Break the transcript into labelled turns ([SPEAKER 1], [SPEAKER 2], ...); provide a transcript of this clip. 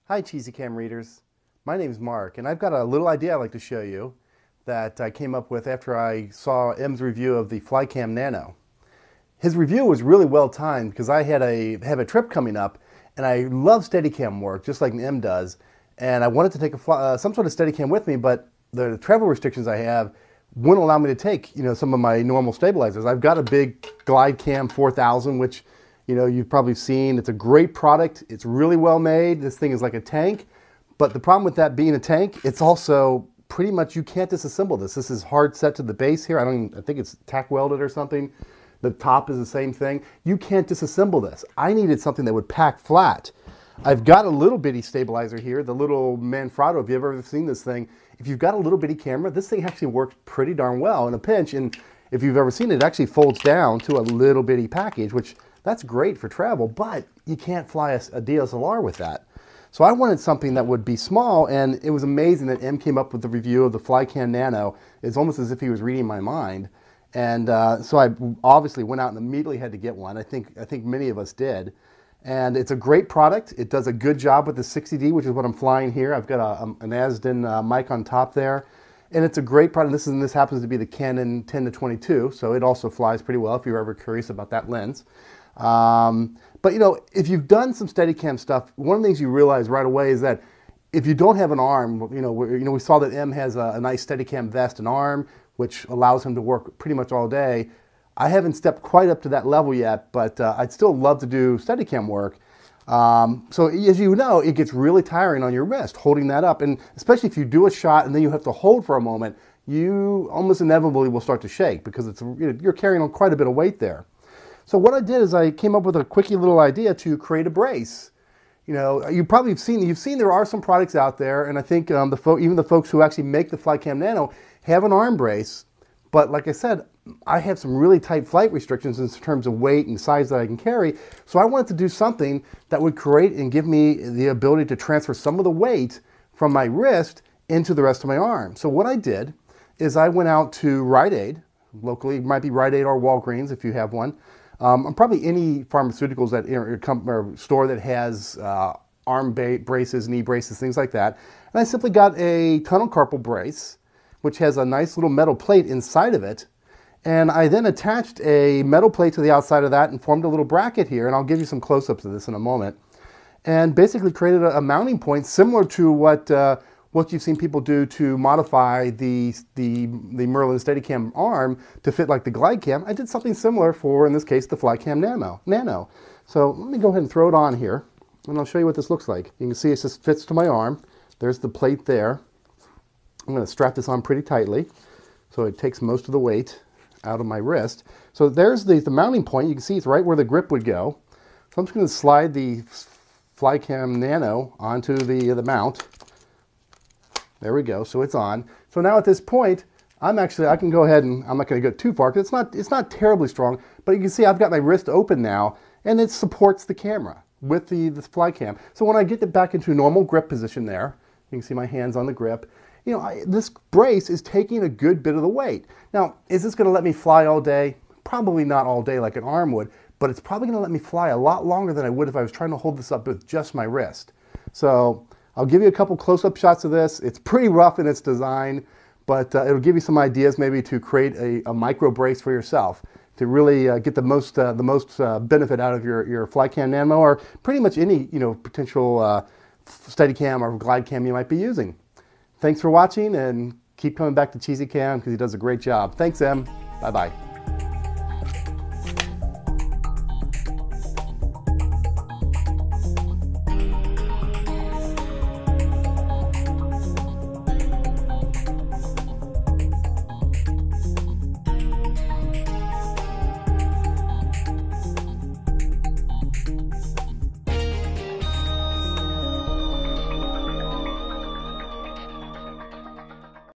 [SPEAKER 1] Hi Cheesycam readers, my name is Mark and I've got a little idea I'd like to show you that I came up with after I saw M's review of the Flycam Nano. His review was really well timed because I have a trip coming up and I love steadycam work just like M does, and I wanted to take some sort of steadycam with me, but the travel restrictions I have wouldn't allow me to take some of my normal stabilizers. I've got a big Glidecam 4000, which you've probably seen. It's a great product. It's really well made. This thing is like a tank, but the problem with that being a tank, it's also pretty much, you can't disassemble this. This is hard set to the base here. I think it's tack welded or something. The top is the same thing. You can't disassemble this. I needed something that would pack flat. I've got a little bitty stabilizer here, the little Manfrotto. If you've ever seen this thing, if you've got a little bitty camera, this thing actually works pretty darn well in a pinch. And if you've ever seen it, it actually folds down to a little bitty package, which that's great for travel, but you can't fly a DSLR with that. So I wanted something that would be small, and it was amazing that M came up with the review of the Flycam Nano. It's almost as if he was reading my mind. And so I obviously went out and immediately had to get one. I think many of us did. And it's a great product. It does a good job with the 60D, which is what I'm flying here. I've got an Asden mic on top there. And it's a great product. This happens to be the Canon 10-22, so it also flies pretty well if you're ever curious about that lens. But if you've done some Steadicam stuff, one of the things you realize right away is that if you don't have an arm, we saw that M has a nice Steadicam vest and arm, which allows him to work pretty much all day. I haven't stepped quite up to that level yet, but I'd still love to do Steadicam work. So as you know, it gets really tiring on your wrist holding that up, and especially if you do a shot and then you have to hold for a moment, you almost inevitably will start to shake because you're carrying on quite a bit of weight there. So what I did is I came up with a quickie little idea to create a brace. You probably have seen there are some products out there, and I think even the folks who actually make the Flycam Nano have an arm brace. But like I said, I have some really tight flight restrictions in terms of weight and size that I can carry. So I wanted to do something that would create and give me the ability to transfer some of the weight from my wrist into the rest of my arm. So what I did is I went out to Rite Aid, locally. It might be Rite Aid or Walgreens if you have one. Probably any pharmaceuticals or store that has arm braces, knee braces, things like that. And I simply got a tunnel carpal brace, which has a nice little metal plate inside of it. And I then attached a metal plate to the outside of that and formed a little bracket here. And I'll give you some close-ups of this in a moment. And basically created a mounting point similar to what you've seen people do to modify the Merlin Steadicam arm to fit like the Glidecam. I did something similar for, in this case, the Flycam Nano. So let me go ahead and throw it on here, and I'll show you what this looks like. You can see it just fits to my arm. There's the plate there. I'm going to strap this on pretty tightly so it takes most of the weight out of my wrist. So there's the mounting point. You can see it's right where the grip would go. So I'm just going to slide the Flycam Nano onto the mount. There we go, so it's on. So now at this point, I can go ahead and I'm not going to go too far because it's not terribly strong, but you can see I've got my wrist open now and it supports the camera with the Flycam. So when I get it back into normal grip position there, you can see my hands on the grip. This brace is taking a good bit of the weight. Now, is this going to let me fly all day? Probably not all day like an arm would, but it's probably going to let me fly a lot longer than I would if I was trying to hold this up with just my wrist. So I'll give you a couple close-up shots of this. It's pretty rough in its design, but it'll give you some ideas maybe to create a micro brace for yourself to really get the most benefit out of your Flycam Nano or pretty much any potential Steadicam or Glidecam you might be using. Thanks for watching, and keep coming back to Cheesycam because he does a great job. Thanks, Em. Bye-bye.